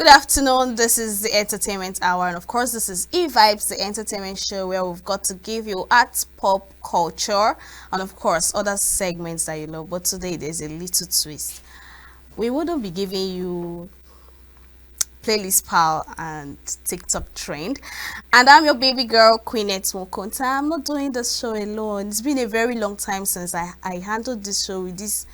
Good afternoon. This is the Entertainment Hour, and of course, this is E Vibes, the entertainment show where we've got to give you art, pop culture, and of course, other segments that you love. But today, there's a little twist. We wouldn't be giving you playlist pal and TikTok trend. And I'm your baby girl, Queenette Mokonta. I'm not doing this show alone. It's been a very long time since I handled this show with this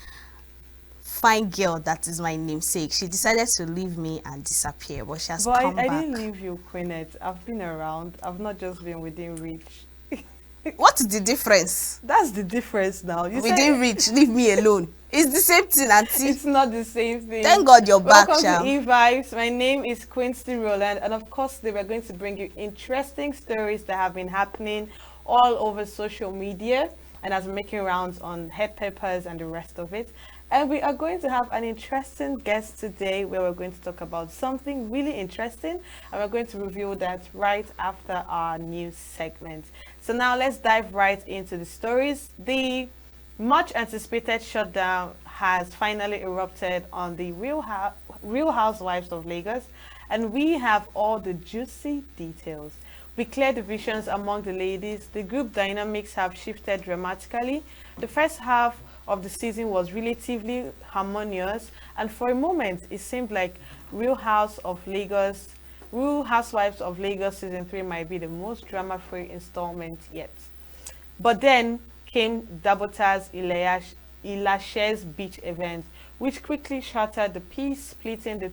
fine girl that is my namesake. She decided to leave me and disappear, but she has But come I back. didn't leave you, Queenette. I've been around. I've not just been within reach. What is the difference? That's the difference now. You Within said reach, leave me alone. It's the same thing, auntie. it's not the same thing. Thank God you're back, Welcome to Sham. E-Vibes. My name is Quincy Roland, and of course, they were going to bring you interesting stories that have been happening all over social media and has been making rounds on head papers and the rest of it. And we are going to have an interesting guest today where we're going to talk about something really interesting, and we're going to reveal that right after our news segment. So now let's dive right into the stories. The much anticipated shutdown has finally erupted on the Real Housewives of Lagos, and we have all the juicy details. With clear divisions among the ladies, the group dynamics have shifted dramatically. The first half of the season was relatively harmonious, and for a moment, it seemed like Real House of Lagos, Real Housewives of Lagos season 3 might be the most drama-free installment yet. But then came Dabota's Ilashe's beach event, which quickly shattered the peace, splitting the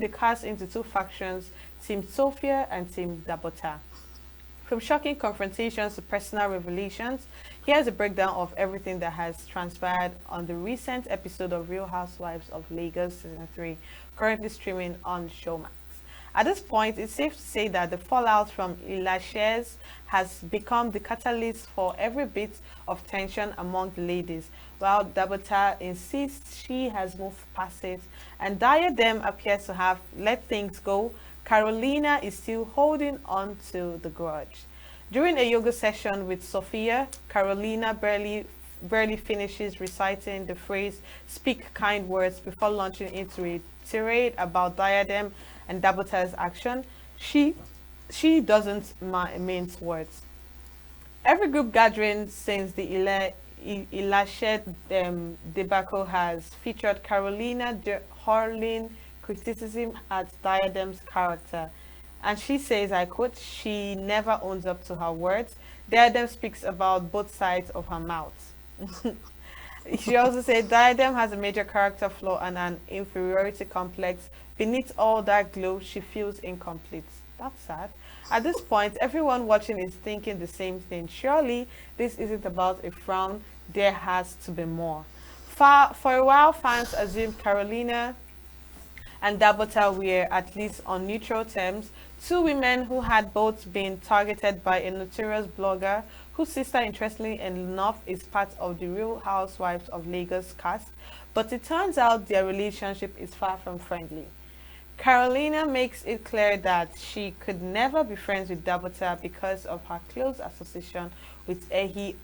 cast into two factions, Team Sophia and Team Dabota. From shocking confrontations to personal revelations, here's a breakdown of everything that has transpired on the recent episode of Real Housewives of Lagos Season 3, currently streaming on Showmax. At this point, it's safe to say that the fallout from Ilashes has become the catalyst for every bit of tension among the ladies, while Dabota insists she has moved past it, and Diadem appears to have let things go. Carolina is still holding on to the grudge. During a yoga session with Sophia, Carolina barely finishes reciting the phrase "speak kind words" before launching into a tirade about Diadem and Dabota's action. She doesn't mince words. Every group gathering since the Elashed debacle has featured Carolina hurling criticism at Diadem's character. And she says, I quote, she never owns up to her words. Diadem speaks about both sides of her mouth. She also said Diadem has a major character flaw and an inferiority complex. Beneath all that glow, she feels incomplete. That's sad. At this point, everyone watching is thinking the same thing. Surely, this isn't about a frown. There has to be more. For a while, fans assumed Carolina and Dabota were at least on neutral terms, two women who had both been targeted by a notorious blogger whose sister, interestingly enough, is part of the Real Housewives of Lagos cast, but it turns out their relationship is far from friendly. Carolina makes it clear that she could never be friends with Dabota because of her close association with Ehi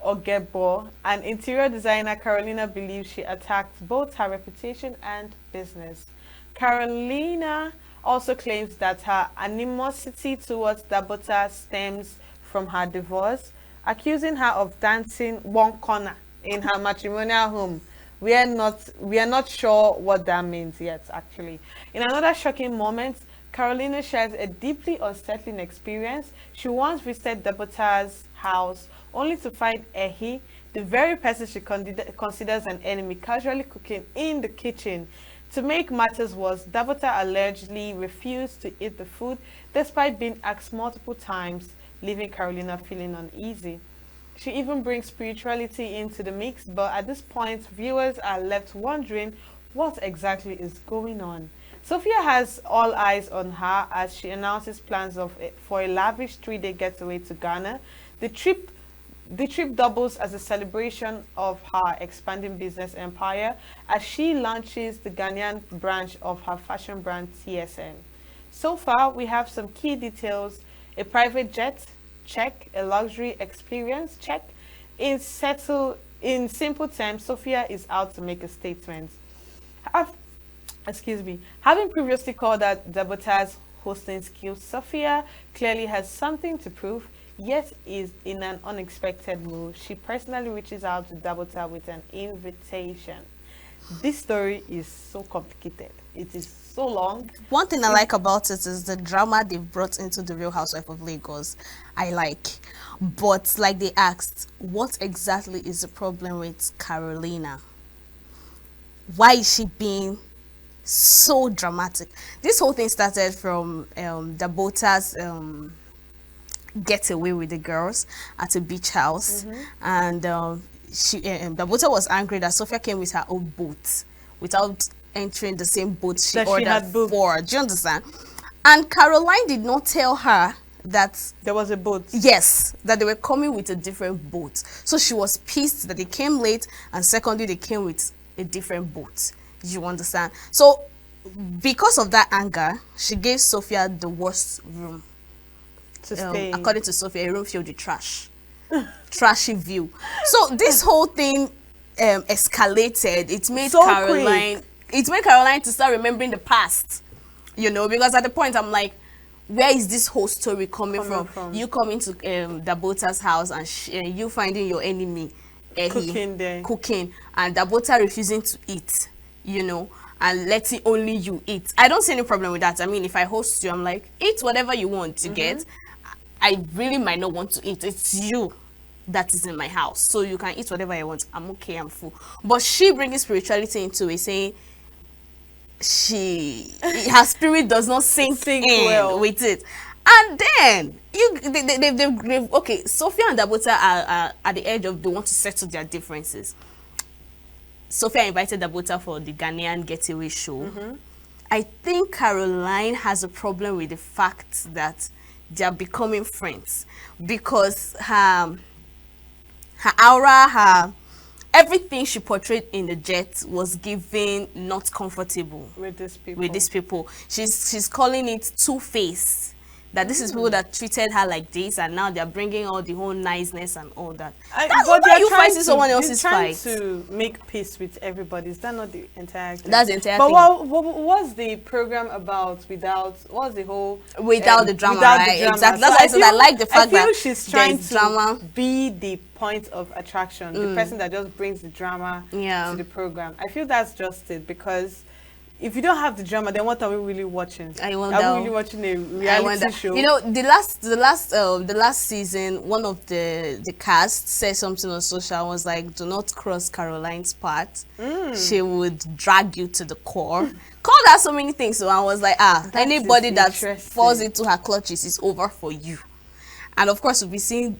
Ogebo, an interior designer. Carolina believes she attacked both her reputation and business. Carolina also claims that her animosity towards Dabota stems from her divorce, accusing her of dancing one corner in her matrimonial home. We are not sure what that means yet, actually. In another shocking moment, Carolina shares a deeply unsettling experience. She once visited Dabota's house only to find Ehi, the very person she considers an enemy, casually cooking in the kitchen. To make matters worse, Dabota allegedly refused to eat the food despite being asked multiple times, leaving Carolina feeling uneasy. She even brings spirituality into the mix, but at this point, viewers are left wondering what exactly is going on. Sophia has all eyes on her as she announces plans for a lavish 3-day getaway to Ghana. The trip the trip doubles as a celebration of her expanding business empire as she launches the Ghanaian branch of her fashion brand TSM. So far, we have some key details: a private jet, check; a luxury experience, check. In simple terms, Sophia is out to make a statement. excuse me, having previously called out Dabota's hosting skills, Sophia clearly has something to prove, yet is in an unexpected move. She personally reaches out to Dabota with an invitation. This story is so complicated. It is so long. One thing I It, like about it is the drama they've brought into the Real Housewife of Lagos. I like. But like they asked, what exactly is the problem with Carolina? Why is she being so dramatic? This whole thing started from Dabota's get away with the girls at a beach house, and Dabota was angry that Sophia came with her own boat without entering the same boat she that she ordered had booked. for. Do you understand? And Caroline did not tell her that There was a boat. yes, that they were coming with a different boat. So she was pissed that they came late, and secondly, they came with a different boat. You understand? So because of that anger, she gave Sophia the worst room. To stay. According to Sophia, a room filled with trash, trashy view. So this whole thing escalated. It made So Caroline. It made Caroline to start remembering the past. You know, because at the point I'm like, where is this whole story coming from? You coming to Dabota's house and you finding your enemy Cooking there. cooking, and Dabota refusing to eat. You know, and letting only you eat. I don't see any problem with that. I mean, if I host you, I'm like, eat whatever you want to get. I really might not want to eat. It's you that is in my house, so you can eat whatever I want. I'm okay, I'm full. But she bringing spirituality into it, saying her spirit does not sink in well with it. And then they've okay, Sophia and Dabota are at the edge of they want to settle their differences. Sophia invited Dabota for the Ghanaian getaway show. I think Caroline has a problem with the fact that they are becoming friends, because her aura, everything she portrayed in the jet was giving not comfortable With these people. with these people. She's calling it two-faced. That this is people that treated her like this, and now they're bringing all the whole niceness and all that. That's but why you trying fighting someone else's they're trying fight. to make peace with everybody. Is that not the entire thing? That's the entire but thing. what was the program about without, what was the whole... Without the drama, without right? the drama? Exactly. That's why I said I like the fact I feel that she's trying there's to drama. be the point of attraction, the person that just brings the drama Yeah. to the program. I feel that's just it, because if you don't have the drama, then what are we really watching? I wonder. Are we really watching a reality show? You know, the last season, one of the cast said something on social, was like, "Do not cross Caroline's path. She would drag you to the core." Called her so many things, so I was like, That anybody is that interesting. falls into her clutches is over for you. And of course, we'll be seeing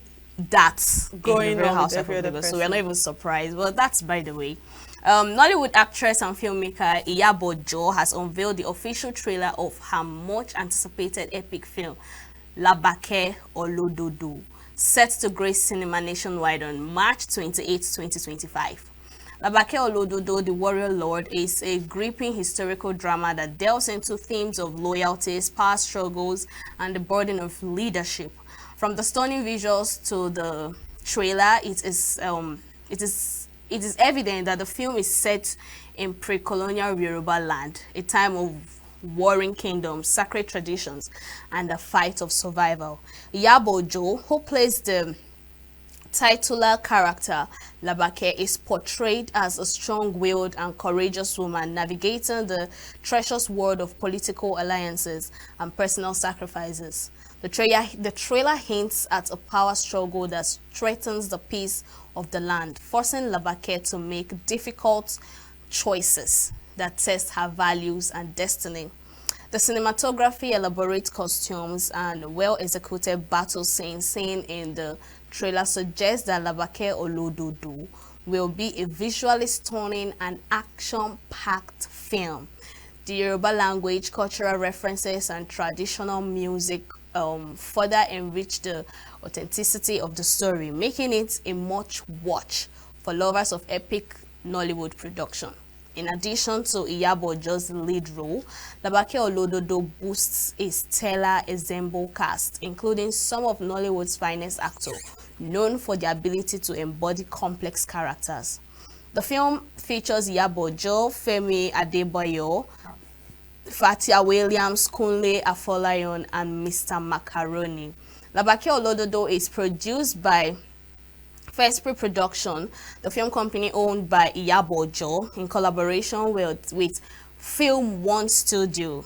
that Going in the Real on with House of every other Lagos, so we're person. not even surprised. But that's by the way. Nollywood actress and filmmaker Iyabo Jo has unveiled the official trailer of her much anticipated epic film, Labake Olododo, set to grace cinema nationwide on March 28, 2025. Labake Olododo, The Warrior Lord, is a gripping historical drama that delves into themes of loyalties, power struggles, and the burden of leadership. From the stunning visuals to the trailer, it is evident that the film is set in pre-colonial Yoruba land, a time of warring kingdoms, sacred traditions, and a fight of survival. Iyabo Jo, who plays the titular character Labake, is portrayed as a strong-willed and courageous woman navigating the treacherous world of political alliances and personal sacrifices. The trailer hints at a power struggle that threatens the peace of the land, forcing Labake to make difficult choices that test her values and destiny. The cinematography, elaborate costumes, and well-executed battle scenes seen in the trailer suggest that Labake Olododo will be a visually stunning and action-packed film. The Yoruba language, cultural references, and traditional music further enrich the authenticity of the story, making it a must-watch for lovers of epic Nollywood production. In addition to Iyabo Jo's lead role, Labake Olododo boasts a stellar ensemble cast, including some of Nollywood's finest actors, known for their ability to embody complex characters. The film features Yabojo, Femi Adebayo, Fatia Williams, Kunle Afolayan, and Mr. Macaroni. Labake Olododo is produced by First Pre-Production, the film company owned by Iyabojo, in collaboration with Film One Studio,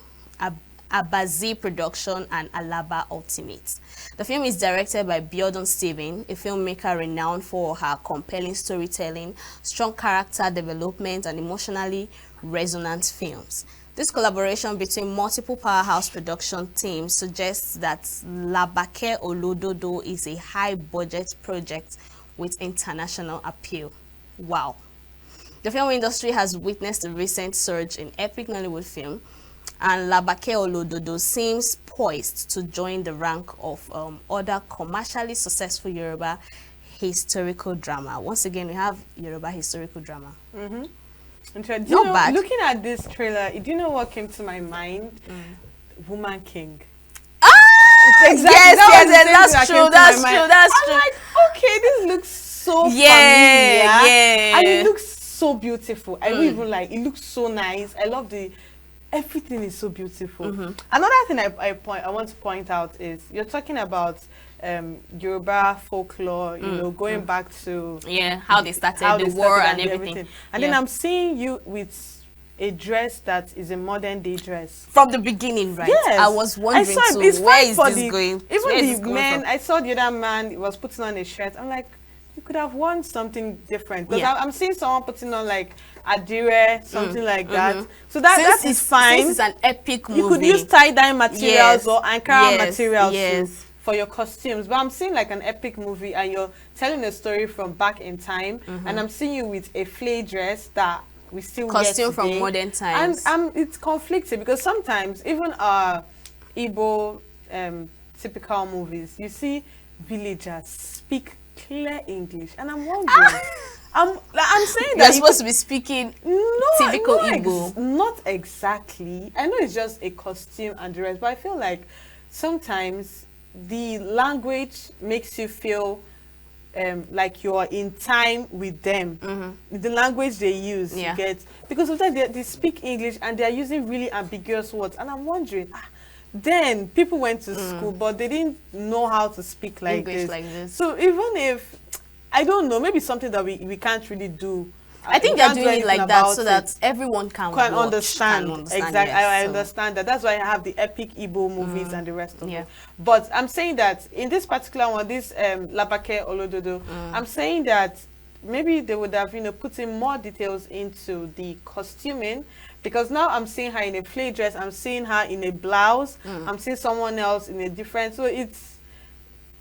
Abazi Production, and Alaba Ultimate. The film is directed by Biodun Steven, a filmmaker renowned for her compelling storytelling, strong character development, and emotionally resonant films. This collaboration between multiple powerhouse production teams suggests that Labake Olododo is a high-budget project with international appeal. Wow. The film industry has witnessed a recent surge in epic Nollywood film, and Labake Olododo seems poised to join the rank of other commercially successful Yoruba historical drama. Once again, we have Yoruba historical drama. Not bad. Looking at this trailer, do you know what came to my mind? Woman King. Exactly. Yes, that's true. That's true. I'm like, okay, this looks so familiar. Yeah. And it looks so beautiful. I don't even like it. Looks so nice. I love everything is so beautiful. Another thing I want to point out is you're talking about Yoruba folklore, you know, going back to how they started the war and everything. And then I'm seeing you with a dress that is a modern day dress from the beginning, right? Yes, I was wondering too, where is this going? Even the men, I saw the other man was putting on a shirt. I'm like, you could have worn something different, because I'm seeing someone putting on like adire, something like that. So that is fine. This is an epic movie. You could use tie-dye materials or Ankara materials for your costumes, but I'm seeing like an epic movie, and you're telling a story from back in time, and I'm seeing you with a flay dress that we still costume get from modern times, and it's conflicted, because sometimes even Igbo typical movies, you see villagers speak clear English, and I'm wondering, I'm saying that you're supposed to be speaking typical Igbo. Not exactly. I know it's just a costume and the rest, but I feel like sometimes the language makes you feel like you're in time with them. The language they use, you get, because sometimes they speak English and they're using really ambiguous words, and I'm wondering, then people went to school but they didn't know how to speak like English this. like this. So even if, I don't know, maybe something that we can't really do. I think they're doing it like that so that everyone can understand. Exactly. Yes, I understand that. That's why I have the epic Igbo movies and the rest of it. Yeah. But I'm saying that in this particular one, this Labake Olododo, I'm saying that maybe they would have, put in more details into the costuming, because now I'm seeing her in a flay dress, I'm seeing her in a blouse, I'm seeing someone else in a different, so it's,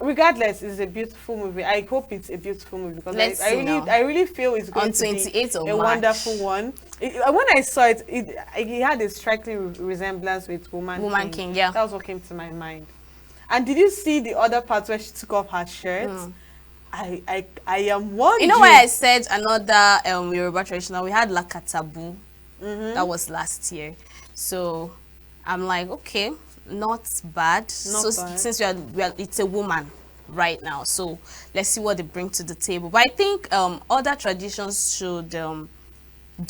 regardless, it's a beautiful movie. I hope it's a beautiful movie, because I really feel it's going to be a wonderful one. When I saw it, it had a striking resemblance with Woman King. Yeah, that was what came to my mind. And did you see the other part where she took off her shirt? I am wondering. You know why I said another Yoruba traditional? We had Lakatabu. That was last year. So I'm like, okay, not bad. Since we are it's a woman right now, so let's see what they bring to the table. But I think other traditions should do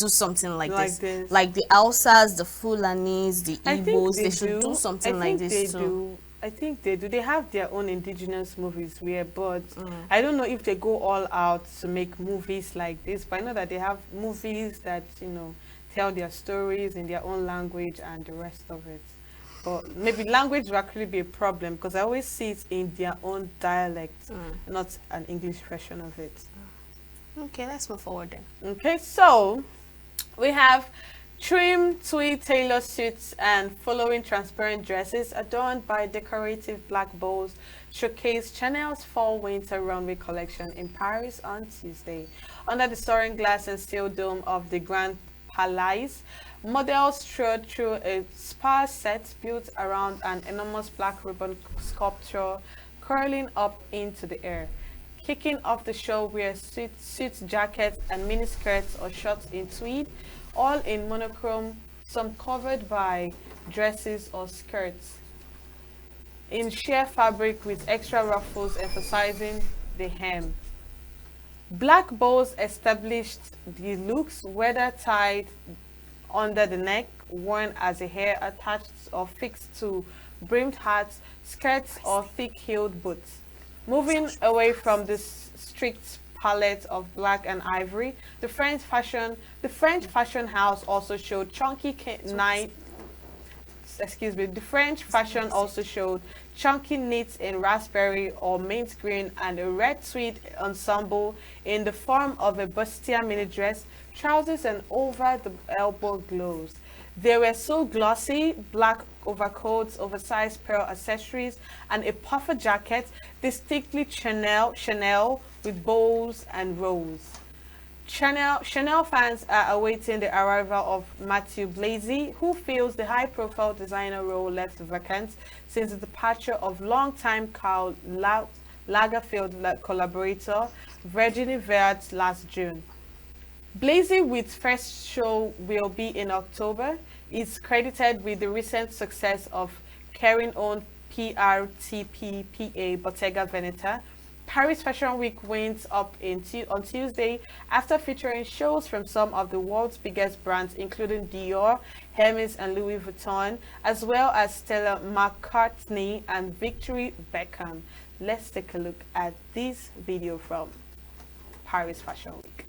something like this. Like the Hausas, the Fulanis, the Igbos, they should do something like this too. I think they do. They have their own indigenous movies but I don't know if they go all out to make movies like this, but I know that they have movies that, tell their stories in their own language and the rest of it. But maybe language will actually be a problem, because I always see it in their own dialect, not an English version of it. Okay, let's move forward then. Okay, so we have trim tweed tailor suits and following transparent dresses adorned by decorative black bows showcase Chanel's fall-winter runway collection in Paris on Tuesday. Under the soaring glass and steel dome of the Grand Palais, models strode through a sparse set built around an enormous black ribbon sculpture curling up into the air. Kicking off the show were suits, jackets, and miniskirts or shorts in tweed, all in monochrome, some covered by dresses or skirts in sheer fabric with extra ruffles emphasizing the hem. Black bows established the looks, whether tied under the neck, worn as a hair attached or fixed to brimmed hats, skirts, or thick-heeled boots. Moving away from this strict palette of black and ivory, the French fashion house also showed chunky night excuse me, the French fashion also showed chunky knits in raspberry or mint green and a red tweed ensemble in the form of a bustier mini dress, trousers and over the elbow gloves. They were so glossy, black overcoats, oversized pearl accessories, and a puffer jacket, distinctly Chanel with bows and rolls. Chanel fans are awaiting the arrival of Matthew Blasey, who fills the high-profile designer role left vacant since the departure of longtime Karl Lagerfeld collaborator Virginie Viard last June. Blasey, with first show will be in October, is credited with the recent success of Kering-owned PRTP PA Bottega Veneta. Paris Fashion Week winds up on Tuesday after featuring shows from some of the world's biggest brands, including Dior, Hermes, and Louis Vuitton, as well as Stella McCartney and Victoria Beckham. Let's take a look at this video from Paris Fashion Week.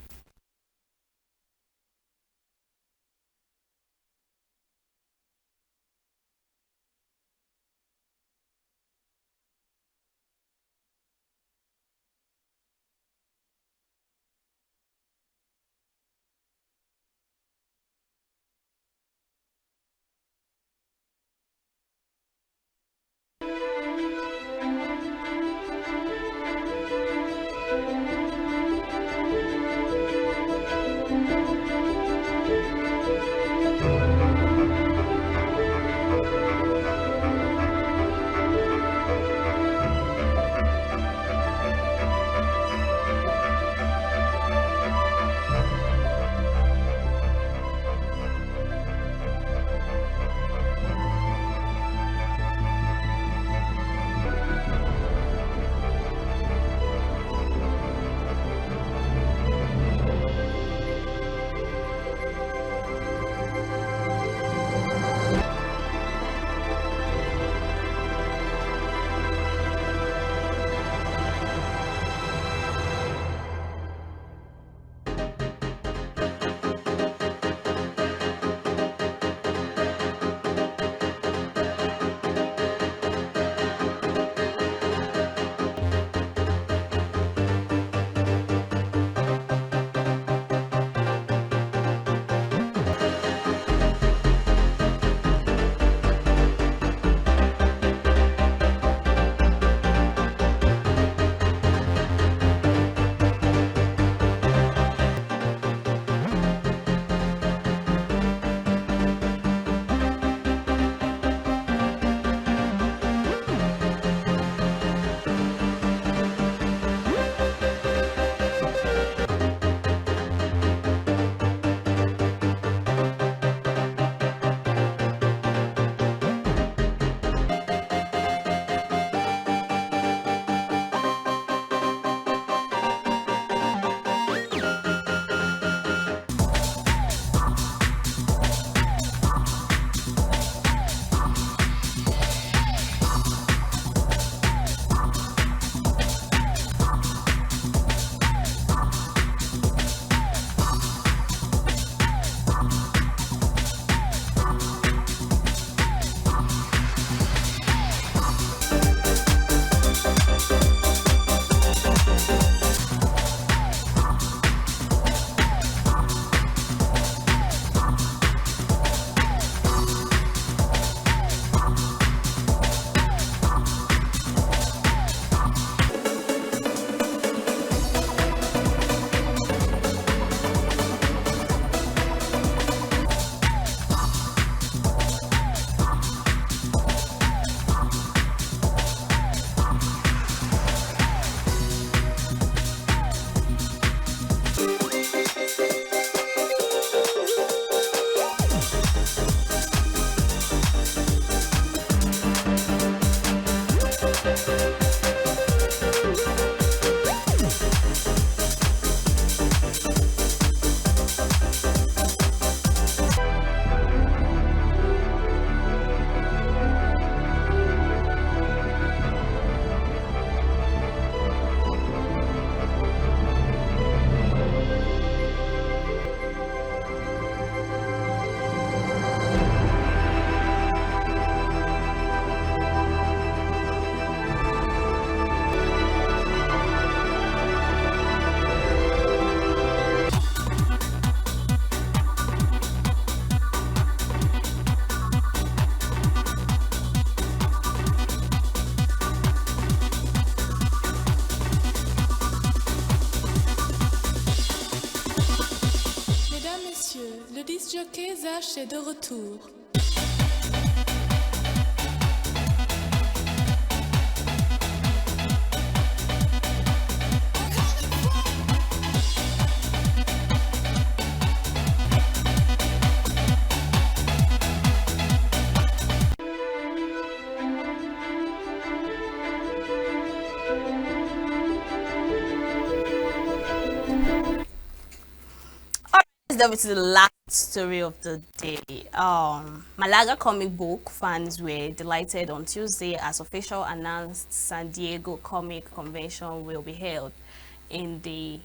Le disc jockey Zach est de retour. Let's delve into the last story of the day. Malaga comic book fans were delighted on Tuesday as official announced San Diego Comic Convention will be held in the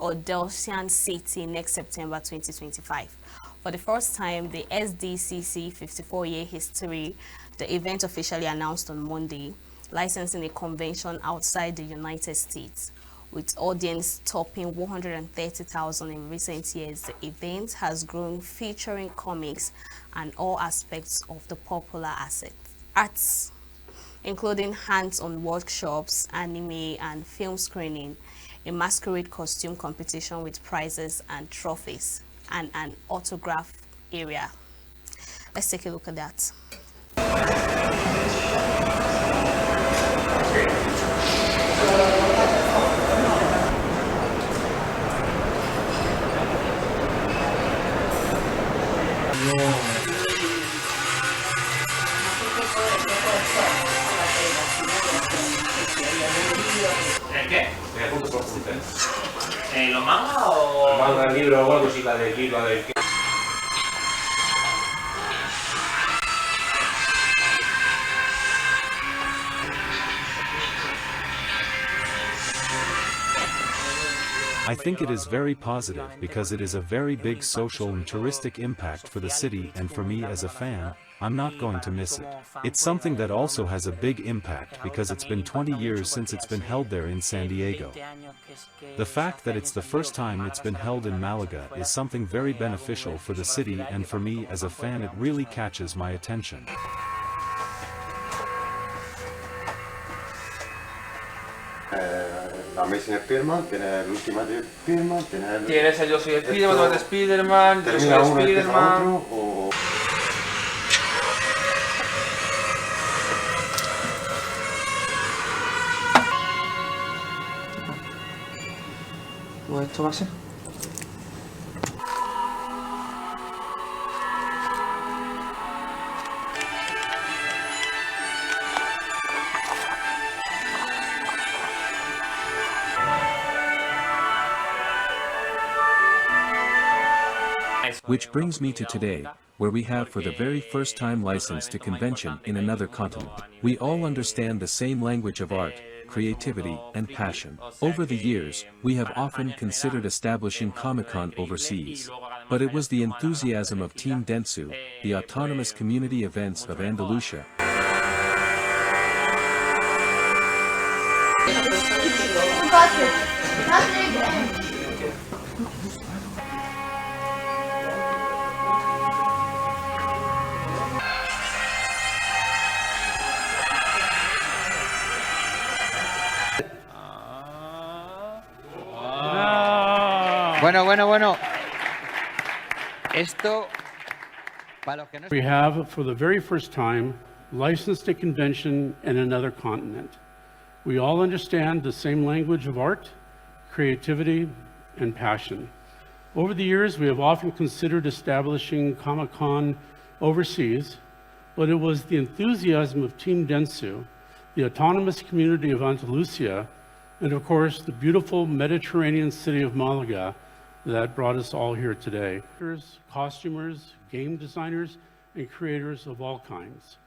Odessa City next September 2025. For the first time, the SDCC 54-year history, the event officially announced on Monday, licensing a convention outside the United States. With audience topping 130,000 in recent years, the event has grown, featuring comics and all aspects of the popular arts, including hands-on workshops, anime and film screening, a masquerade costume competition with prizes and trophies, and an autograph area. Let's take a look at that. ¿El qué? ¿Los mangas o...? Manga, el libro o algo, si la del libro, del qué. I think it is very positive because it is a very big social and touristic impact for the city, and for me as a fan, I'm not going to miss it. It's something that also has a big impact because it's been 20 years since it's been held there in San Diego. The fact that it's the first time it's been held in Malaga is something very beneficial for the city, and for me as a fan it really catches my attention. La Amazing Spider-Man, tiene el Ultimate de Spider-Man, tiene el... Tienes el Yo soy Spider-Man, de Spider-Man, Yo soy termina uno y empieza Spider-Man... otro, o... Pues esto va a ser. Which brings me to today, where we have for the very first time licensed a convention in another continent. We all understand the same language of art, creativity, and passion. Over the years, we have often considered establishing Comic-Con overseas. But it was the enthusiasm of Team Dentsu, the autonomous community events of Andalusia, Bueno. Esto, para los que no... We have, for the very first time, licensed a convention in another continent. We all understand the same language of art, creativity, and passion. Over the years, we have often considered establishing Comic-Con overseas, but it was the enthusiasm of Team Dentsu, the autonomous community of Andalusia, and of course, the beautiful Mediterranean city of Malaga that brought us all here today. Costumers, game designers, and creators of all kinds.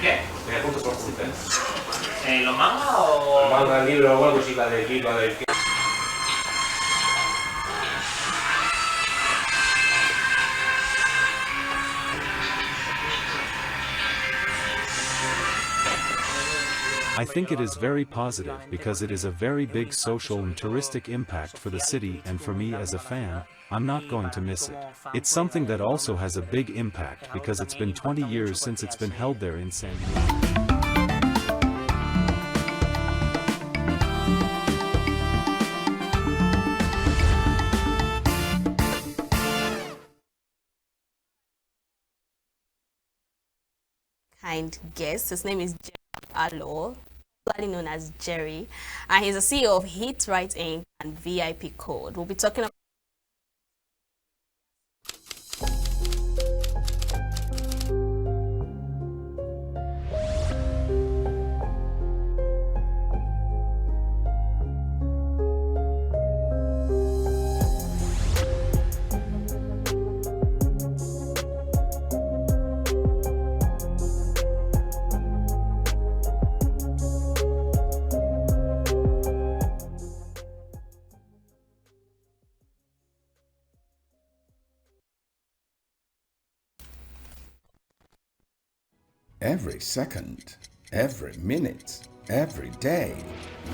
¿Qué? ¿Puntos por puntos? ¿Los manga o...? Manga, el libro o algo así, la del libro, del... I think it is very positive because it is a very big social and touristic impact for the city, and for me as a fan, I'm not going to miss it. It's something that also has a big impact because it's been 20 years since it's been held there in San Diego. Kind guest. His name is Gerald Allo, popularly known as Jerry, and he's the CEO of Hit Right Inc. and VIP Code. We'll be talking about Every second, every minute, every day,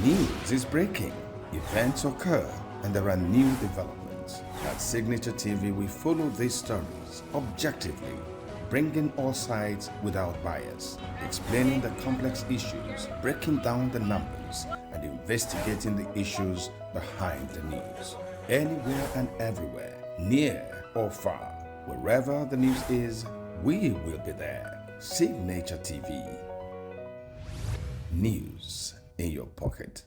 news is breaking. Events occur and there are new developments. At Signature TV, we follow these stories objectively, bringing all sides without bias, explaining the complex issues, breaking down the numbers, and investigating the issues behind the news. Anywhere and everywhere, near or far, wherever the news is, we will be there. Signature TV. News in your pocket.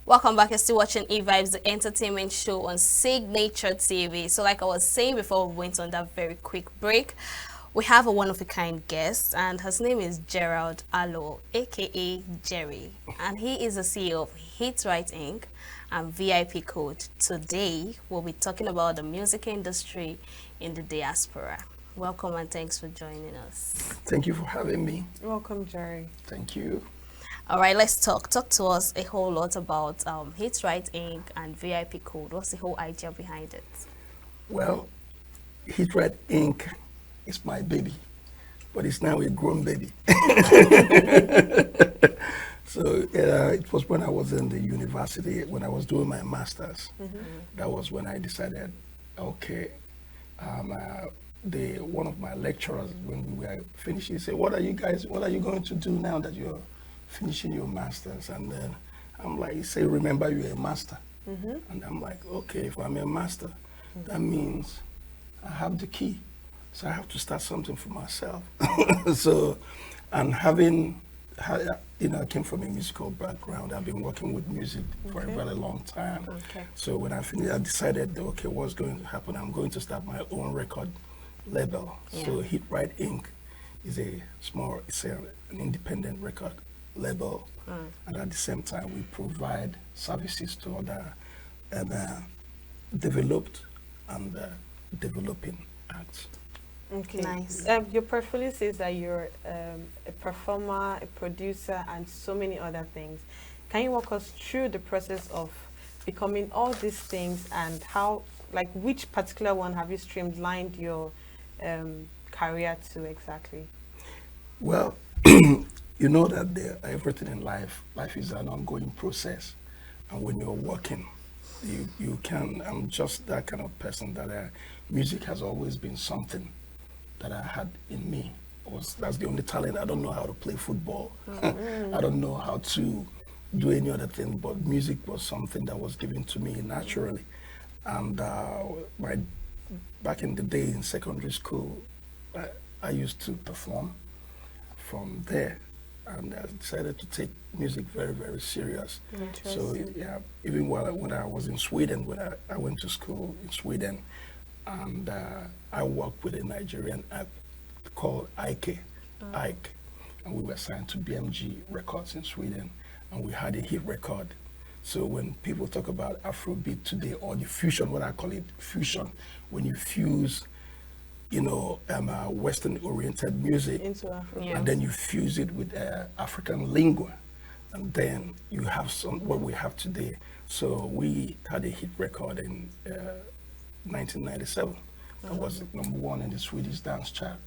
Welcome back. You're still watching E-Vibes, the entertainment show on Signature TV. So like I was saying before we went on that very quick break, we have a one-of-a-kind guest, and his name is Gerald Allo, aka Jerry. And he is the CEO of Hit Right Inc. and VIP Code. Today, we'll be talking about the music industry in the diaspora. Welcome and thanks for joining us. Thank you for having me. Welcome, Jerry. Thank you. All right, let's talk. Talk to us a whole lot about Hit Right Inc. and VIP Code. What's the whole idea behind it? Well, Hit Right Inc. is my baby, but it's now a grown baby. So it was when I was in the university, when I was doing my master's. That was when I decided, okay, one of my lecturers, when we were finishing, said, what are you going to do now that you're finishing your master's? And then I'm like, he said, remember you're a master. And I'm like, okay, if I'm a master, that means I have the key. So I have to start something for myself. So, and I came from a musical background. I've been working with music for a very long time. So when I finished, I decided, okay, what's going to happen? I'm going to start my own record label. So Hit Right Inc. is an independent record label, and at the same time we provide services to other developed and developing acts. Okay. Nice. Your portfolio says that you're a performer, a producer, and so many other things. Can you walk us through the process of becoming all these things, and how, like, which particular one have you streamlined your career to exactly? Well, you know that everything in life is an ongoing process. And when you're working, you can, I'm just that kind of person that music has always been something that I had in me. That's the only talent. I don't know how to play football. I don't know how to do any other thing, but music was something that was given to me naturally. And back in the day in secondary school, I used to perform. From there, and I decided to take music very, very serious. So yeah, even when I was in Sweden, when I went to school in Sweden, and I worked with a Nigerian act called Ike, and we were signed to BMG Records in Sweden, and we had a hit record. So when people talk about Afrobeat today, or the fusion, what I call it fusion, when you fuse, Western-oriented music into Africa, and then you fuse it with African lingua, and then you have what we have today. So we had a hit record in 1997. That was #1 in the Swedish dance chart.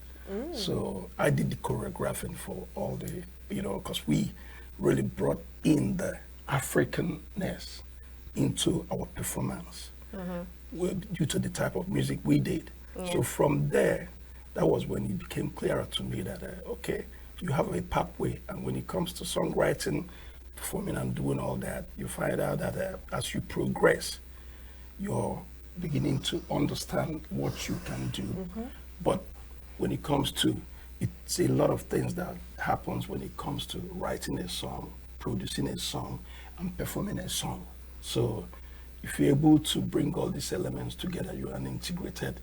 So I did the choreographing for all the, because we really brought in the Africanness into our performance due to the type of music we did. So from there, that was when it became clearer to me that, okay, you have a pathway, and when it comes to songwriting, performing and doing all that, you find out that as you progress, you're beginning to understand what you can do. But when it comes to, it's a lot of things that happens when it comes to writing a song, producing a song, and performing a song. So if you're able to bring all these elements together, you're an integrated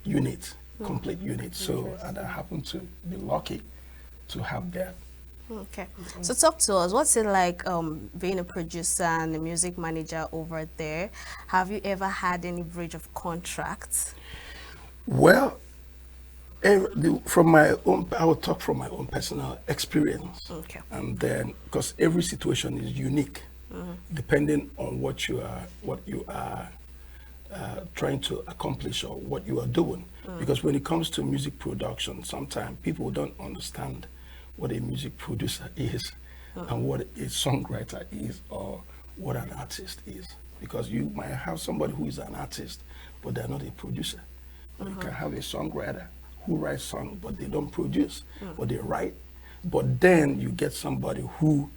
unit, complete unit. So and I happen to be lucky to have that. Okay. So talk to us. What's it like being a producer and a music manager over there? Have you ever had any breach of contracts? Well, from my own, I will talk from my own personal experience. Okay. And then, because every situation is unique, depending on what you are trying to accomplish or what you are doing. Because when it comes to music production, sometimes people don't understand what a music producer is and what a songwriter is, or what an artist is. Because you might have somebody who is an artist, but they're not a producer. Or you can have a songwriter who writes songs, but they don't produce, but they write. But then you get somebody who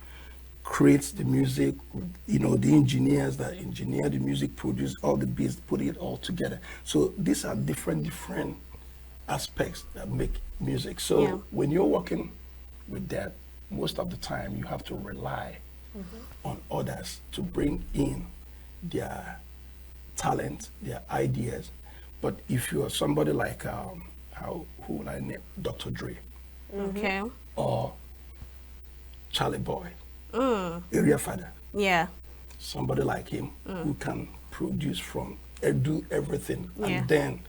creates the music, the engineers that engineer the music, produce all the beats, put it all together. So these are different aspects that make music. So when you're working with that, most of the time you have to rely on others to bring in their talent, their ideas. But if you're somebody like, who will I name, Dr. Dre, Okay. or Charlie Boy, Area Father, somebody like him who can produce do everything, and then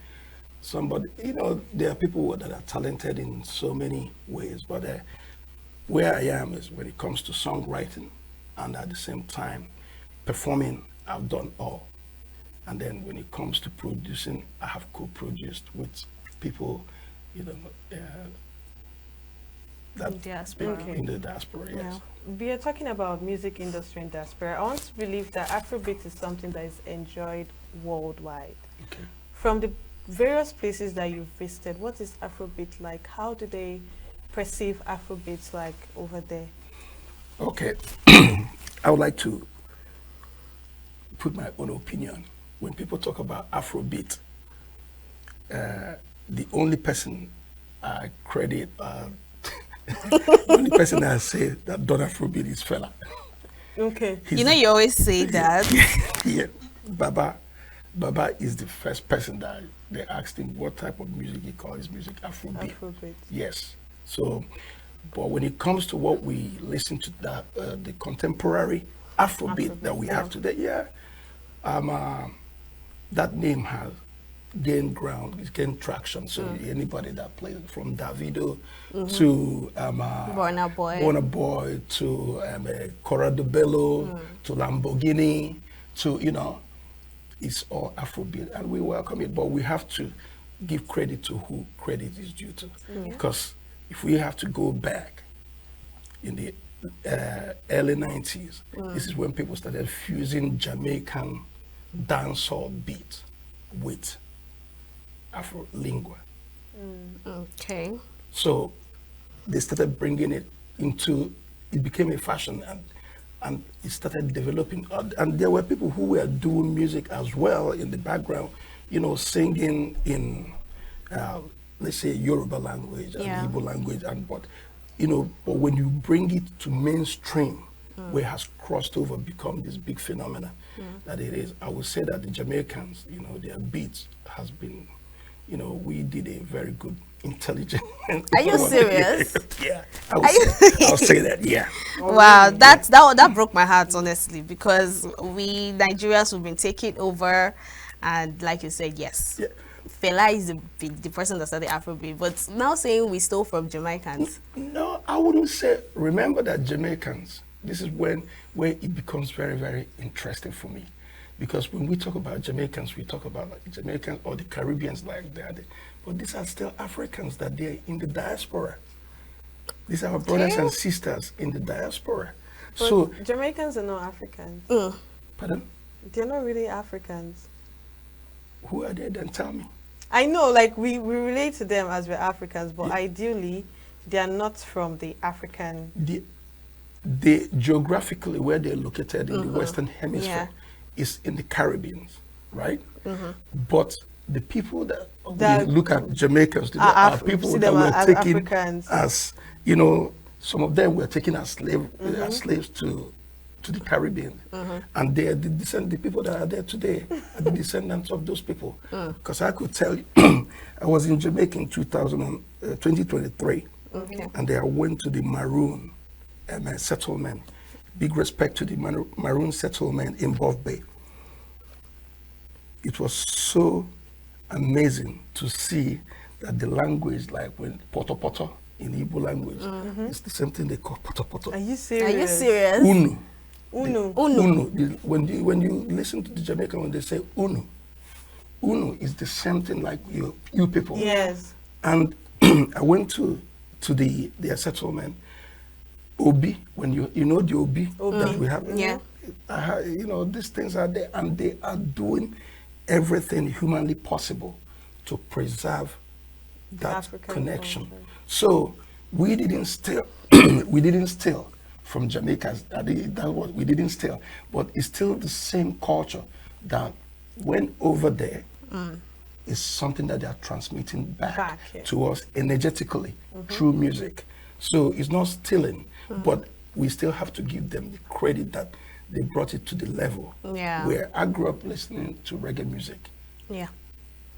somebody, there are people that are talented in so many ways, but where I am is when it comes to songwriting, and at the same time performing, I've done all. And then when it comes to producing, I have co-produced with people, that Diaspora. in the diaspora, yes. We are talking about music industry in diaspora. I want to believe that Afrobeat is something that is enjoyed worldwide. Okay. From the various places that you've visited, what is Afrobeat like? How do they perceive Afrobeat like over there? Okay. I would like to put my own opinion. When people talk about Afrobeat, the only person I credit, the only person I say that done Afrobeat is Fela. Okay. You always say that. Yeah, Baba is the first person that they asked him what type of music he called his music, Afrobeat. Yes. So, but when it comes to what we listen to, the contemporary Afrobeat that we have today, that name has gained ground, it's gained traction. So anybody that plays from Davido to Burna Boy to Corrado Bello to Lamborghini to, it's all Afrobeat, and we welcome it. But we have to give credit to who credit is due to. Because if we have to go back in the early 90s. This is when people started fusing Jamaican dancehall beat with Afro-lingua. Okay. So they started bringing it it became a fashion, and it started developing. And there were people who were doing music as well in the background, singing in, let's say, Yoruba language and Igbo language, but when you bring it to mainstream, where it has crossed over, become this big phenomenon that it is, I would say that the Jamaicans, their beats has been, we did a very good, intelligent. Are you serious? Yeah, I'll say that. Yeah. Wow, that broke my heart, honestly, because we Nigerians have been taking over, and like you said, yes. Yeah. Fela is the person that started Afrobeat, but now saying we stole from Jamaicans. No, I wouldn't say. Remember that Jamaicans, this is where it becomes very, very interesting for me. Because when we talk about Jamaicans, we talk about like Jamaicans or the Caribbeans like that. But these are still Africans that they're in the diaspora. These are our brothers and sisters in the diaspora. But so Jamaicans are not Africans. Pardon? They're not really Africans. Who are they then? Tell me. I know, like we relate to them as we're Africans, but ideally, they are not from the African. The geographically where they're located in the Western Hemisphere is in the Caribbean, right? But the people that we look at Jamaicans today are people that were taken Africans. as, some of them were taken as slaves to the Caribbean, and they are the people that are there today are the descendants of those people. Because I could tell you, I was in Jamaica in 2023, and I went to the Maroon settlement. Big respect to the Maroon settlement in Buff Bay. It was so amazing to see that the language, like when poto poto in Igbo language, it's the same thing they call poto poto. Are you serious? Are you serious? Unu. Unu. When you listen to the Jamaican, when they say unu, unu is the same thing like you people. Yes. And I went to their settlement. Obi, when you know the Obi that we have, these things are there, and they are doing everything humanly possible to preserve that African connection. culture. So we didn't steal. We didn't steal from Jamaica. That's what we didn't steal, but it's still the same culture that went over there. Is something that they are transmitting back to us energetically through music. So it's not stealing, but we still have to give them the credit that they brought it to the level where I grew up listening to reggae music. Yeah.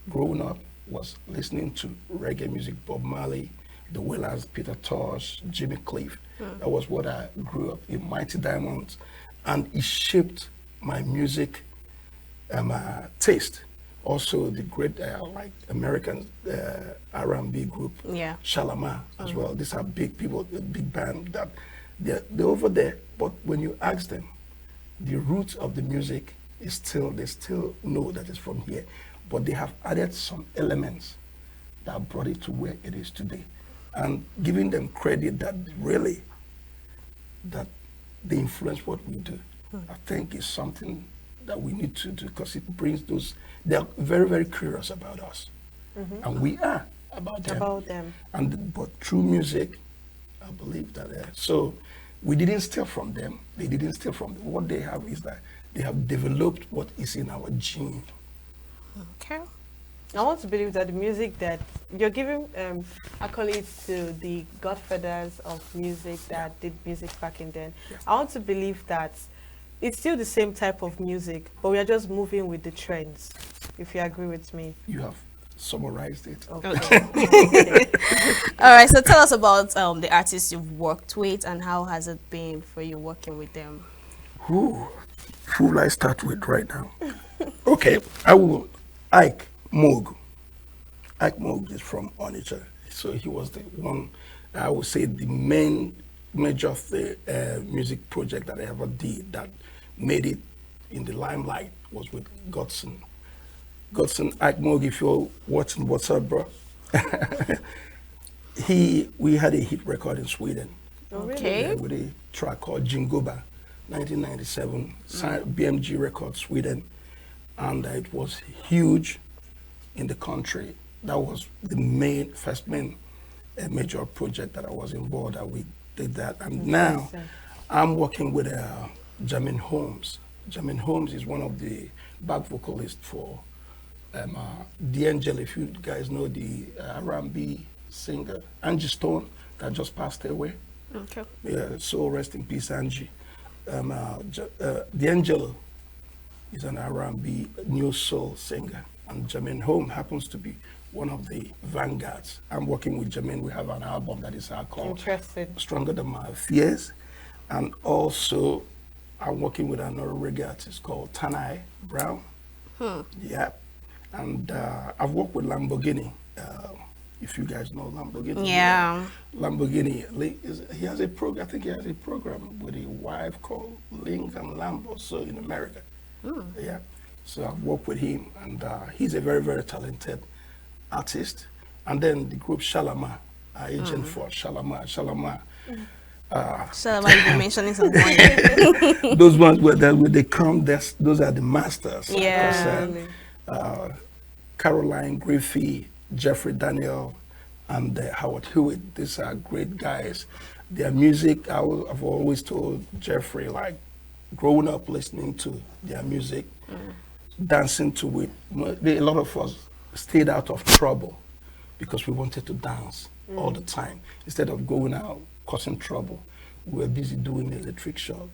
Growing up was listening to reggae music, Bob Marley, the Wailers, Peter Tosh, Jimmy Cliff. That was what I grew up in, Mighty Diamonds. And it shaped my music taste. Also, the great like American R&B group, Shalamar as well. These are big people, a big band that they're over there. But when you ask them, the roots of the music is they still know that it's from here. But they have added some elements that brought it to where it is today. And giving them credit that really, that they influence what we do, I think is something that we need to do, because it brings those, they're very, very curious about us. And we are about them. But through music, I believe that, so we didn't steal from them. They didn't steal from them. What they have is that they have developed what is in our gene. Okay. I want to believe that the music that you're giving accolades to the godfathers of music that did music back in then. I want to believe that it's still the same type of music, but we are just moving with the trends, if you agree with me. You have summarized it. Okay. All right, so tell us about the artists you've worked with, and how has it been for you working with them? Who will I start with right now? Okay, I will. Ike Moog. Ike Moog is from Onitsha, so he was the one, I would say, the major of the music project that I ever did that made it in the limelight was with Godson. Godson, Ike Moog, if you're watching, what's up, bro? We had a hit record in Sweden Okay. With a track called Jingoba, 1997, signed BMG Records, Sweden. And it was huge in the country. That was the first major project that I was involved that we did that. And now I'm working with Jamin Holmes. Jamin Holmes is one of the back vocalists for D'Angelo, if you guys know the R&B singer, Angie Stone, that just passed away. Okay. Yeah, so rest in peace, Angie. D'Angelo is an R&B new soul singer, and Jamin Holmes happens to be one of the vanguards. I'm working with Jamin. We have an album that is called Stronger Than My Fears, and also I'm working with another reggae artist called Tanai Brown. Yeah, and I've worked with Lamborghini. If you guys know Lamborghini. Yeah. Lamborghini, he has a program. I think he has a program with a wife called Link and Lambo, so in America. Yeah. So I've worked with him, and he's a very, very talented artist. And then the group Shalama, agent for Shalama. Shalama, you've been mentioning some more. those ones where they come, those are the masters. Yeah. Caroline Griffey, Jeffrey Daniel, and Howard Hewitt. These are great guys. Their music, I've always told Jeffrey, like, growing up listening to their music, dancing to it. A lot of us stayed out of trouble because we wanted to dance all the time. Instead of going out, causing trouble, we were busy doing electric shock.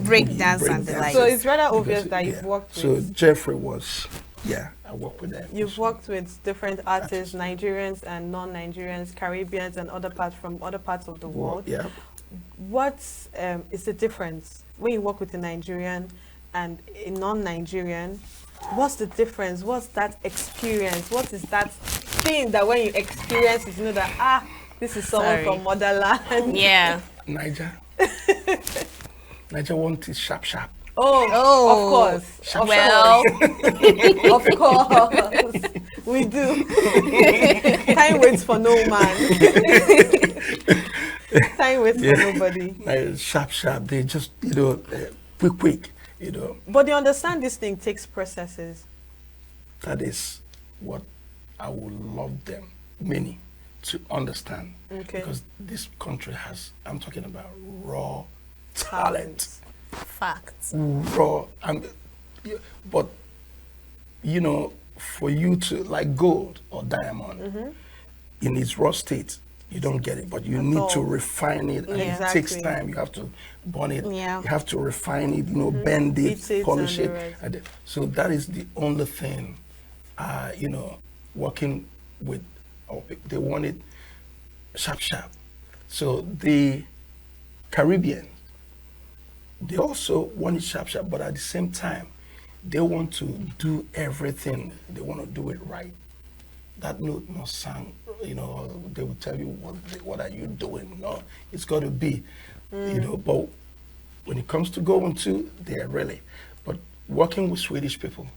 break dance and the like. So it's rather obvious that you've worked with. So Jeffrey was, I worked with them. You've worked with different artists, Nigerians and non-Nigerians, Caribbeans and other parts of the world. Yeah. What is the difference when you work with a Nigerian and a non-Nigerian? What's the difference? What's that experience? What is that thing that when you experience it, you know that, this is someone from motherland? Yeah. Niger wants it sharp. Of course. Sharp. Of course. We do. Time waits for no man. Time waits for nobody. Sharp. They just, quick, But you understand this thing takes processes. That is what I would love them, many, to understand. Okay. Because this country has, I'm talking about raw talent. Facts. Raw. But, for you to, like gold or diamond, in its raw state, you don't get it, but you need to refine it, and it takes time. You have to burn it. Yeah. You have to refine it, bend it, polish it. So that is the only thing, working with, they want it sharp. So the Caribbean, they also want it sharp, but at the same time, they want to do everything. They want to do it right. That note must sound, they will tell you, what are you doing? No, it's got to be, but when it comes to going to, they are really. But working with Swedish people.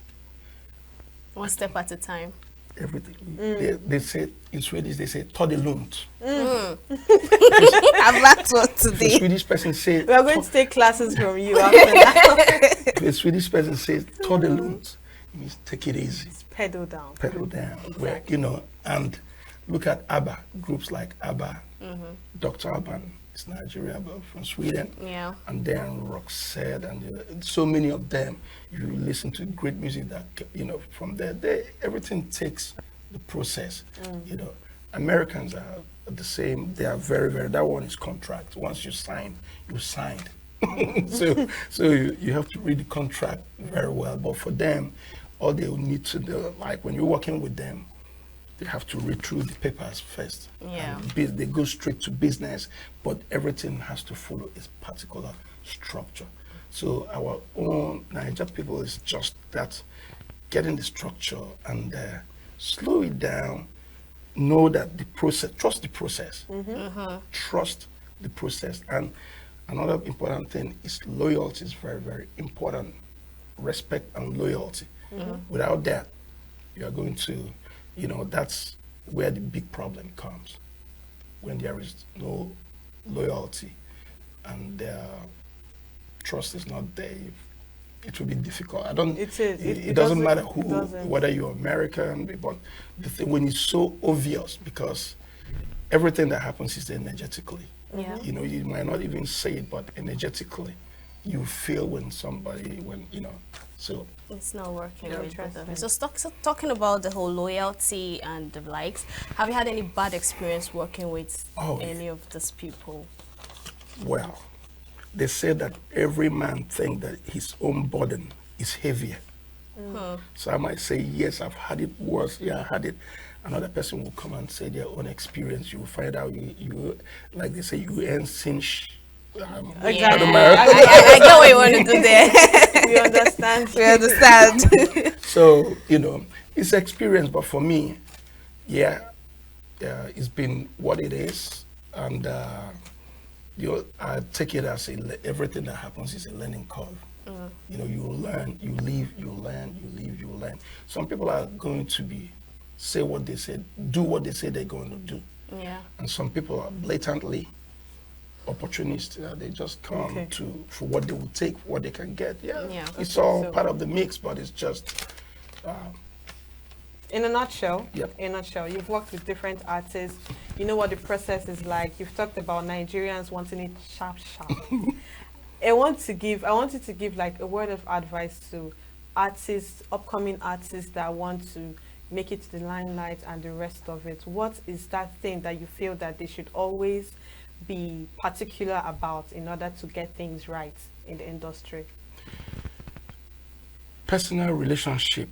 One step at a time. Everything. They say, in Swedish, they say, ta det lugnt. I've learned what today. The Swedish person says, we are going to take classes from you after that. The Swedish person says, ta det lugnt. It means take it easy. Pedal down. Exactly. Where, and look at ABBA, groups like ABBA, Dr. Alban is Nigeria, but from Sweden. Yeah. And then Roxette, and so many of them, you listen to great music that, from there, everything takes the process. Americans are the same. They are very, very, that one is contract. Once you sign, you signed. so you have to read the contract very well. But for them, all they will need to do, like when you're working with them, they have to read through the papers first. Yeah. They go straight to business, but everything has to follow its particular structure. So our own Niger people is just that, getting the structure and slow it down, know that the process, trust the process. Trust the process. And another important thing is loyalty is very, very important. Respect and loyalty. Without that, you are going to, that's where the big problem comes. When there is no loyalty and trust is not there, it will be difficult. I don't. It is. It doesn't matter it doesn't. whether you're American, but the thing when it's so obvious, because everything that happens is energetically. Yeah. You know, you might not even say it, but energetically, you feel when somebody, so. It's not working with both of Interesting. you. So talking about the whole loyalty and the likes, have you had any bad experience working with any of these people? Well, they say that every man thinks that his own burden is heavier. So I might say, yes, I've had it worse. Yeah, I had it. Another person will come and say their own experience. You will find out you like they say, you ain't seen Exactly. I get what you want to do there. We understand. We understand. So, it's experience, but for me, it's been what it is. And I take it as everything that happens is a learning curve. You learn, you leave, you learn, you leave, you learn. Some people are going to say what they said, do what they say they're going to do. Yeah. And some people are blatantly opportunists. They just come for what they will take, what they can get. It's all part of the mix, but it's just in a nutshell. Yep. In a nutshell, you've worked with different artists. You know what the process is like. You've talked about Nigerians wanting it sharp. I want you to give like a word of advice to artists, upcoming artists that want to make it to the limelight and the rest of it. What is that thing that you feel that they should always be particular about in order to get things right in the industry? Personal relationship.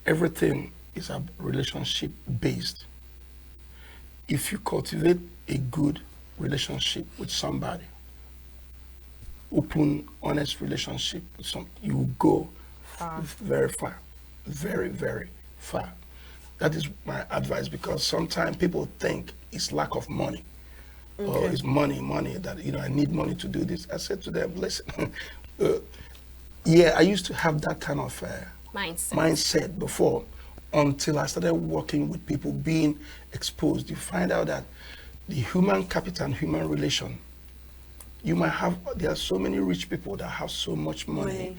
Everything is a relationship based. If you cultivate a good relationship with somebody, open, honest relationship with you will go very far, very, very far. That is my advice, because sometimes people think it's lack of money. Or it's money that, I need money to do this. I said to them, listen, I used to have that kind of mindset before, until I started working with people, being exposed. You find out that the human capital and human relation, there are so many rich people that have so much money.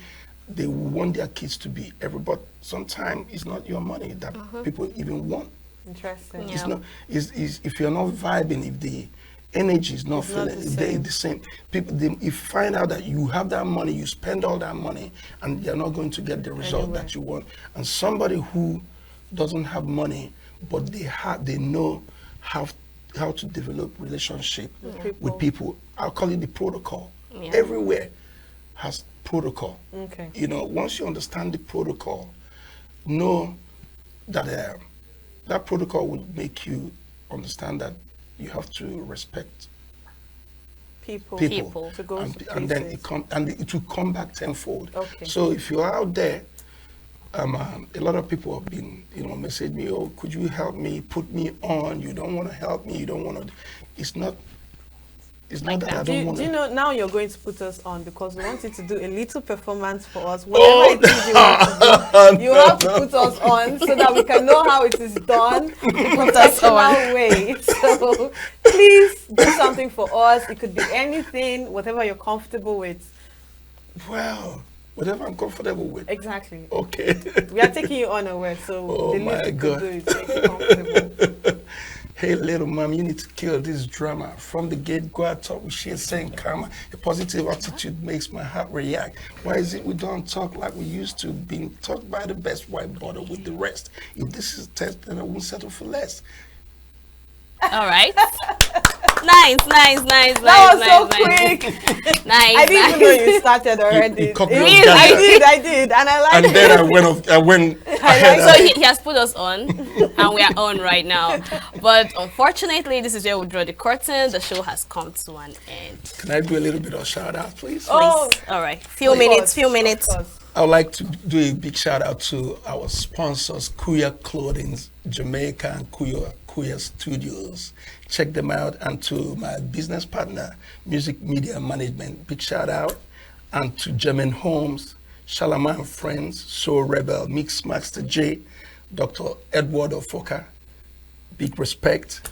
They want their kids to be but sometimes it's not your money that people even want. Interesting. It's not, if you're not vibing, if the energy is not feeling the same. People, if you find out that you have that money, you spend all that money, and you're not going to get the result that you want. And somebody who doesn't have money, but they know how to develop relationship with people. I'll call it the protocol. Everywhere has protocol. Once you understand the protocol, know that that protocol will make you understand that you have to respect people to go and then it will come back tenfold. So if you're out there, a lot of people have been, message me, oh, could you help me, put me on? You don't want to help me, you don't want to. It's not that I don't want to. Do you know, now you're going to put us on because we want you to do a little performance for us. Whatever it is you want to do, you have to put us on so that we can know how it is done the professional way. So please do something for us. It could be anything, whatever you're comfortable with. Well, whatever I'm comfortable with. Exactly. Okay. We are taking you unaware, so the least you could do is make you comfortable. Hey, little mom, you need to kill this drama. From the get, go out, talk with shit, saying karma. A positive attitude makes my heart react. Why is it we don't talk like we used to, being taught by the best, why bother with the rest? If this is a test, then I won't settle for less. All right. Nice. That was so quick. Nice. I didn't even know you started already. I did, and I like it. And then I went ahead. So he has put us on, and we are on right now. But unfortunately, this is where we draw the curtain. The show has come to an end. Can I do a little bit of shout out, please? Oh, all right. Few minutes. I would like to do a big shout out to our sponsors, Kuya Clothing, Jamaica, and Kuya Studios. Check them out. And to my business partner, Music Media Management, big shout out. And to German Homes, Shalaman Friends, Soul Rebel, Mix Master J, Dr. Edward Ofoka, big respect.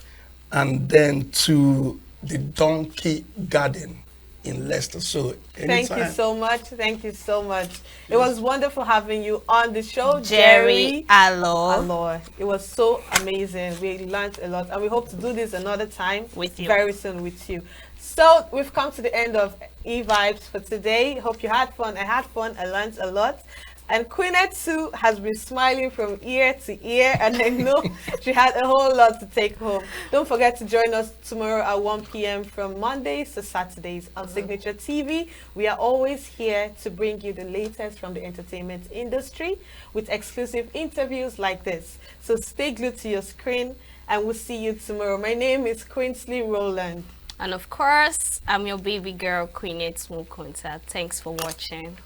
And then to the Donkey Garden in Leicester. So Thank you anytime. so much. Thank you so much. It was wonderful having you on the show, Jerry Allo. Allo. It was so amazing. We learned a lot, and we hope to do this another time With you. very soon with you. So we've come to the end of E-Vibes for today. Hope you had fun. I had fun. I learned a lot. And Queenette too has been smiling from ear to ear, and I know she had a whole lot to take home. Don't forget to join us tomorrow at 1 p.m. from Mondays to Saturdays on Signature TV. We are always here to bring you the latest from the entertainment industry with exclusive interviews like this. So stay glued to your screen, and we'll see you tomorrow. My name is Queensley Rowland. And of course, I'm your baby girl, Queenette Smokonta. Thanks for watching.